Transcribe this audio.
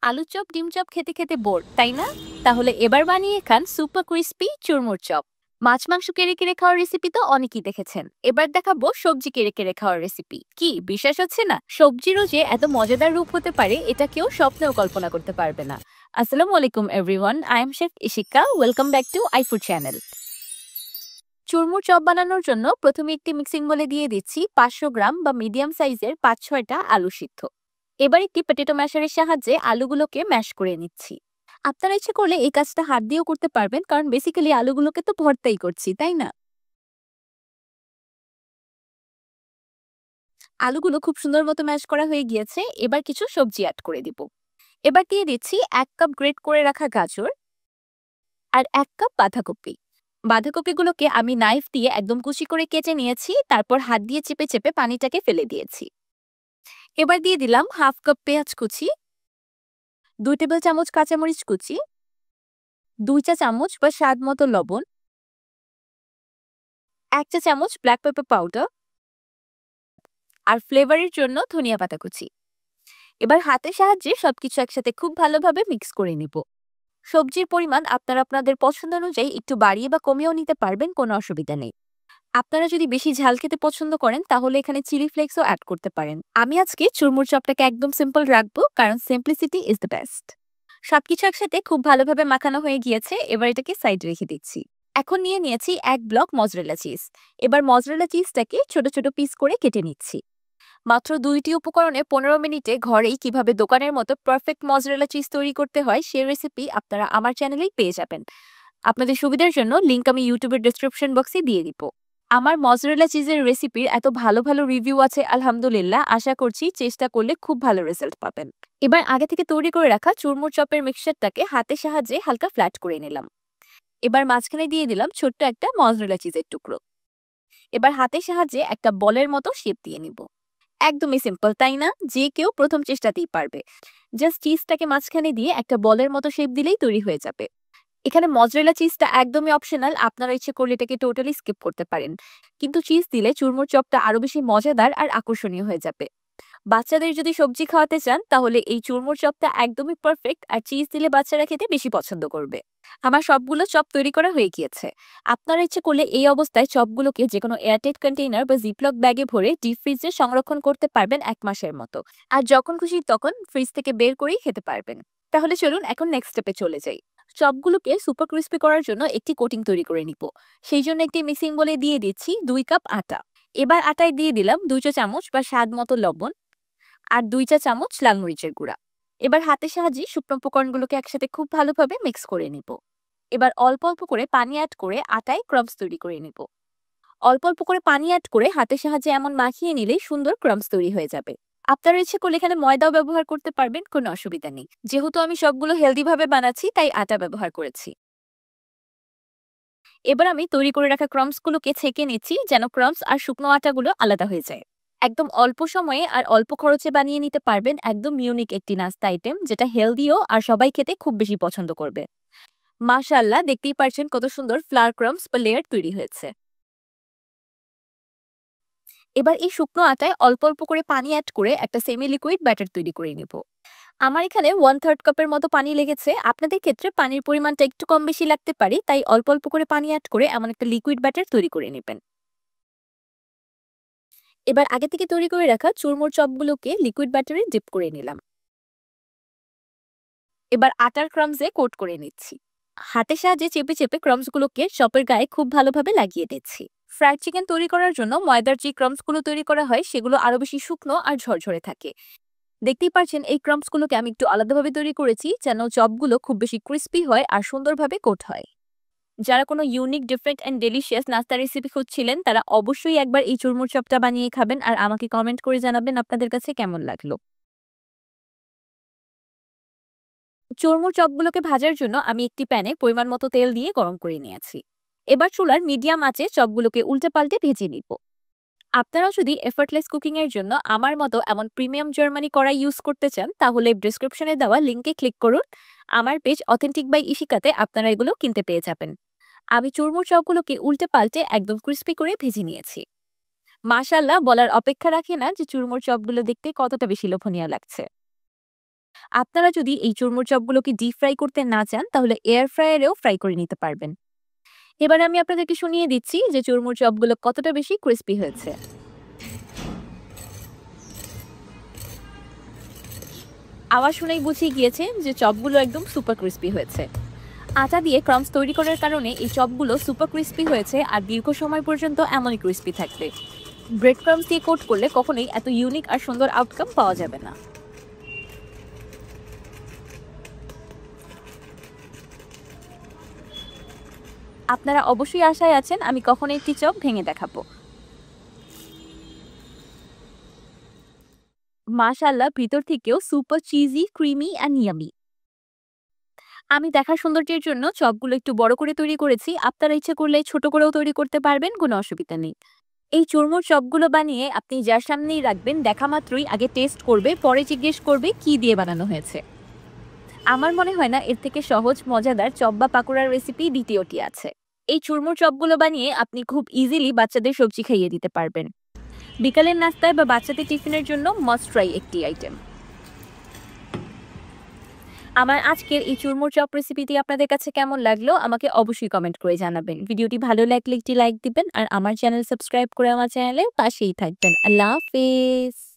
আলুর চপ ডিম চপ খেতে খেতে বোর তাই না? তাহলে এবার বানিয়ে খান সুপার ক্রিস্পি চুরমুর চপ। মাছ মাংস কেড়ে কেড়ে খাওয়ার রেসিপি তো অনেকেই দেখেছেন, এবার দেখাবো সবজি কেড়ে কেড়ে খাওয়ার রেসিপি। কি বিশ্বাস হচ্ছে না? সবজিরও যে এত মজাদার রূপ হতে পারে এটা কেউ স্বপ্নেও কল্পনা করতে পারবে না। আসসালামু আলাইকুম everyone, I am chef Ishika, welcome back to iFood channel. চুরমুর চপ বানানোর জন্য প্রথমে একটি মিক্সিং বলে দিয়ে দিচ্ছি 500 গ্রাম বা মিডিয়াম সাইজের 5-6টা আলু সিদ্ধ। এবার একটি পটেটো ম্যাশারের সাহায্যে আলুগুলোকে ম্যাশ করে নিচ্ছি। আপনারা ইচ্ছে করলে এই কাজটা হাত দিয়েও করতে পারবেন, কারণ বেসিক্যালি আলুগুলোকে তো ভর্তাই করছি, তাই না? আলুগুলো খুব সুন্দর মতো ম্যাশ করা হয়ে গিয়েছে, এবার কিছু সবজি অ্যাড করে দিব। এবার দিয়ে দিচ্ছি 1 কাপ গ্রেট করে রাখা গাজর আর 1 কাপ বাঁধাকপি। বাঁধাকপিগুলোকে আমি নাইফ দিয়ে একদম কুচি করে কেটে নিয়েছি, তারপর হাত দিয়ে চেপে চেপে পানিটাকে ফেলে দিয়েছি। এবার দিয়ে দিলাম 1/2 কাপ পেঁয়াজ কুচি, 2 টেবিল চামচ কাঁচামরিচ কুচি, 2 চা চামচ বা স্বাদ মতো লবণ, 1 চা চামচ ব্ল্যাক পেপার পাউডার আর ফ্লেভারের জন্য ধনিয়া পাতা কুচি। এবার হাতের সাহায্যে সবকিছু একসাথে খুব ভালোভাবে মিক্স করে নিব। সবজির পরিমাণ আপনারা আপনাদের পছন্দ অনুযায়ী একটু বাড়িয়ে বা কমিয়েও নিতে পারবেন, কোনো অসুবিধা নেই। আপনারা যদি বেশি ঝাল খেতে পছন্দ করেন তাহলে এখানে চিলি ফ্লেক্সও অ্যাড করতে পারেন। আমি আজকে চুরমুর চপটাকে একদম সিম্পল রাখবো, কারণ সিম্পলিসিটি ইজ দ্য বেস্ট। সবকিছু একসাথে খুব ভালোভাবে মাখানো হয়ে গিয়েছে, এবার এটাকে সাইড রেখে দিচ্ছি। এখন নিয়ে নিয়েছি 1 ব্লক মজরেলা চিজ। এবার মজরেলা চিজটাকে ছোট ছোট পিস করে কেটে নিচ্ছি। মাত্র 2টি উপকরণে 15 মিনিটে ঘরেই কিভাবে দোকানের মতো পারফেক্ট মজরেলা চিজ তৈরি করতে হয় সেই রেসিপি আপনারা আমার চ্যানেলেই পেয়ে যাবেন। আপনাদের সুবিধার জন্য লিংক আমি ইউটিউবের ডেসক্রিপশন বক্সে দিয়ে দিব। আমার মজরেলা চিজের রেসিপির এত ভালো ভালো রিভিউ আছে, আলহামদুলিল্লাহ। আশা করছি চেষ্টা করলে খুব ভালো রেজাল্ট পাবেন। এবার আগে থেকে তৈরি করে রাখা চুরমুর চপের মিক্সচারটাকে হাতের সাহায্যে হালকা ফ্ল্যাট করে নিলাম। এবার মাঝখানে দিয়ে দিলাম ছোট্ট একটা মজরেলা চিজের টুকরো। এবার হাতের সাহায্যে একটা বলের মতো শেপ দিয়ে নিব। একদমই সিম্পল, তাই না? যে কেউ প্রথম চেষ্টাতেই পারবে। জাস্ট চিজটাকে মাঝখানে দিয়ে একটা বলের মতো শেপ দিলেই তৈরি হয়ে যাবে। এখানে মজরেলা চিজটা একদমই অপশনাল, আপনারা ইচ্ছে করলে এটাকে টোটালি স্কিপ করতে পারেন। কিন্তু চিজ দিলে চুরমুর চপটা আরো বেশি মজাদার আর আকর্ষণীয় হয়ে যাবে। বাচ্চাদের যদি সবজি খাওয়াতে চান তাহলে এই চুরমুর চপটা একদমই পারফেক্ট, আর চিজ দিলে বাচ্চারা খেতে বেশি পছন্দ করবে। আমার সবগুলো চপ তৈরি করা হয়ে গিয়েছে। আপনারা ইচ্ছে করলে এই অবস্থায় চপগুলোকে যেকোনো এয়ারটাইট কন্টেইনার বা জিপলক ব্যাগে ভরে ডিপ ফ্রিজে সংরক্ষণ করতে পারবেন 1 মাসের মতো। আর যখন খুশি তখন ফ্রিজ থেকে বের করেই খেতে পারবেন। তাহলে চলুন এখন নেক্সট স্টেপে চলে যাই। চপগুলোকে সুপার ক্রিস্পি করার জন্য একটি কোটিং তৈরি করে নিব। সেই জন্য একটি মিক্সিং বলে দিয়ে দিচ্ছি 2 কাপ আটা। এবার আটায় দিয়ে দিলাম 2 চা চামচ বা স্বাদ মতো লবণ আর 2 চা চামচ লাল মরিচের গুঁড়া। এবার হাতের সাহায্যে শুকনো উপকরণগুলোকে একসাথে খুব ভালোভাবে মিক্স করে নিব। এবার অল্প অল্প করে পানি অ্যাড করে আটায় ক্রাম্বস তৈরি করে নিব। অল্প অল্প করে পানি অ্যাড করে হাতের সাহায্যে এমন মাখিয়ে নিলেই সুন্দর ক্রাম্বস তৈরি হয়ে যাবে। আপনারা ইচ্ছে করলে এখানে ময়দাও ব্যবহার করতে পারবেন, কোনো অসুবিধা নেই। যেহেতু আমি সবগুলো হেলদি ভাবে বানাচ্ছি তাই আটা ব্যবহার করেছি। এবার আমি তৈরি করে রাখা ক্রাম্বস গুলোকে ছেঁকে নিচ্ছি, যেন ক্রাম্বস আর শুকনো আটাগুলো আলাদা হয়ে যায়। একদম অল্প সময়ে আর অল্প খরচে বানিয়ে নিতে পারবেন একদম ইউনিক একটি নাস্তা আইটেম, যেটা হেলদিও আর সবাই খেতে খুব বেশি পছন্দ করবে। মাশাআল্লাহ, দেখতেই পারছেন কত সুন্দর ফ্লাওয়ার ক্রাম্বস বা লেয়ার তৈরি হয়েছে। এবার এই শুকনো আটায় অল্প অল্প করে পানি অ্যাড করে একটা সেমি লিকুইড ব্যাটার তৈরি করে নিব। আমার এখানে 1/3 কাপের মতো পানি লেগেছে। আপনাদের ক্ষেত্রে পানির পরিমাণটা একটু কম বেশি লাগতে পারে, তাই অল্প অল্প করে পানি অ্যাড করে এমন একটা লিকুইড ব্যাটার তৈরি করে নেবেন। এবার আগে থেকে তৈরি করে রাখা চুরমুর চপগুলোকে লিকুইড ব্যাটারে ডিপ করে নিলাম। এবার আটার ক্রাম্বসে কোট করে নিচ্ছি। হাতের সাহায্যে চেপে চেপে ক্রাম্বসগুলোকে চপের গায়ে খুব ভালোভাবে লাগিয়ে দিচ্ছি। ফ্রাইড চিকেন তৈরি করার জন্য ময়দার যে ক্রাম্বসগুলো তৈরি করা হয় সেগুলো আরো বেশি শুকনো আর ঝরঝরে থাকে। দেখতেই পাচ্ছেন এই ক্রাম্বসগুলোকে আমি একটু আলাদাভাবে তৈরি করেছি, যেন চপগুলো খুব বেশি ক্রিস্পি হয় আর সুন্দরভাবে কোট হয়। যারা কোনো ইউনিক, ডিফারেন্ট অ্যান্ড ডেলিশিয়াস নাস্তা রেসিপি খুঁজছিলেন তারা অবশ্যই একবার এই চুরমুর চপটা বানিয়ে খাবেন, আর আমাকে কমেন্ট করে জানাবেন আপনাদের কাছে কেমন লাগলো। চুরমুর চপগুলোকে ভাজার জন্য আমি একটি প্যানে পরিমাণ মতো তেল দিয়ে গরম করে নিয়েছি। এবার চুলার মিডিয়াম আঁচে চপগুলোকে উল্টে পাল্টে ভেজে নিব। আপনারাও যদি এফর্টলেস কুকিং এর জন্য আমার মতো এমন প্রিমিয়াম জার্মানি কড়াই ইউজ করতে চান তাহলে ডেসক্রিপশনে দেওয়া লিংকে ক্লিক করুন। আমার পেজ অথেন্টিক বাই ইশিকাতে আপনারা এগুলো কিনতে পেয়ে যাবেন। আমি চুরমুর চপগুলোকে উল্টে পাল্টে একদম ক্রিস্পি করে ভেজে নিয়েছি। মাশাআল্লাহ, বলার অপেক্ষা রাখে না যে চুরমুর চপগুলো দেখতে কতটা বেশি লোভনীয় লাগছে। আপনারা যদি এই চুরমুর চপগুলোকে ডিপ ফ্রাই করতে না চান তাহলে এয়ার ফ্রায়ারেও ফ্রাই করে নিতে পারবেন। এবার আমি আপনাদেরকে শুনিয়ে দিচ্ছি যে চুরমুর চপগুলো কতটা বেশি ক্রিস্পি হয়েছে। আওয়াজ শুনেই বুঝিয়ে গিয়েছে যে চপগুলো একদম সুপার ক্রিস্পি হয়েছে। আটা দিয়ে ক্রাম্বস তৈরি করার কারণে এই চপগুলো সুপার ক্রিস্পি হয়েছে আর দীর্ঘ সময় পর্যন্ত এমনই ক্রিস্পি থাকবে। ব্রেড ক্রাম্বস দিয়ে কোট করলে কখনোই এত ইউনিক আর সুন্দর আউটকাম পাওয়া যাবে না। আপনারা অবশ্যই আশায় আছেন আমি কখন একটি চপ ভেঙে দেখাবো। মাশাআল্লাহ, ভিতর থেকেও super cheesy, creamy and yummy. আমি দেখার সৌন্দর্যের জন্য চপগুলো একটু বড় করে তৈরি করেছি। আপনারা ইচ্ছে করলে ছোট করেও তৈরি করতে পারবেন, কোনো অসুবিধা নেই। এই চুরমুর চপগুলো বানিয়ে আপনি যার সামনেই রাখবেন, দেখা মাত্রই আগে টেস্ট করবে, পরে জিজ্ঞেস করবে কি দিয়ে বানানো হয়েছে। আমার মনে হয় না এর থেকে সহজ মজাদার চপ বা পাকোড়ার রেসিপি দ্বিতীয়টি আছে। এই চুরমুর চপগুলো বানিয়ে আপনি খুব ইজিলি বাচ্চাদের সবজি খাইয়ে দিতে পারবেন। বিকালের নাস্তায় বা বাচ্চাদের টিফিনের জন্য মাস্ট ট্রাই একটি আইটেম। আমার আজকের এই চুরমুর চপ রেসিপিটি আপনাদের কাছে কেমন লাগলো আমাকে অবশ্যই কমেন্ট করে জানাবেন। ভিডিওটি ভালো লাগলে একটি লাইক দিবেন আর আমার চ্যানেল সাবস্ক্রাইব করে আমার চ্যানেলের পাশেই থাকবেন। আল্লাহ হাফেজ।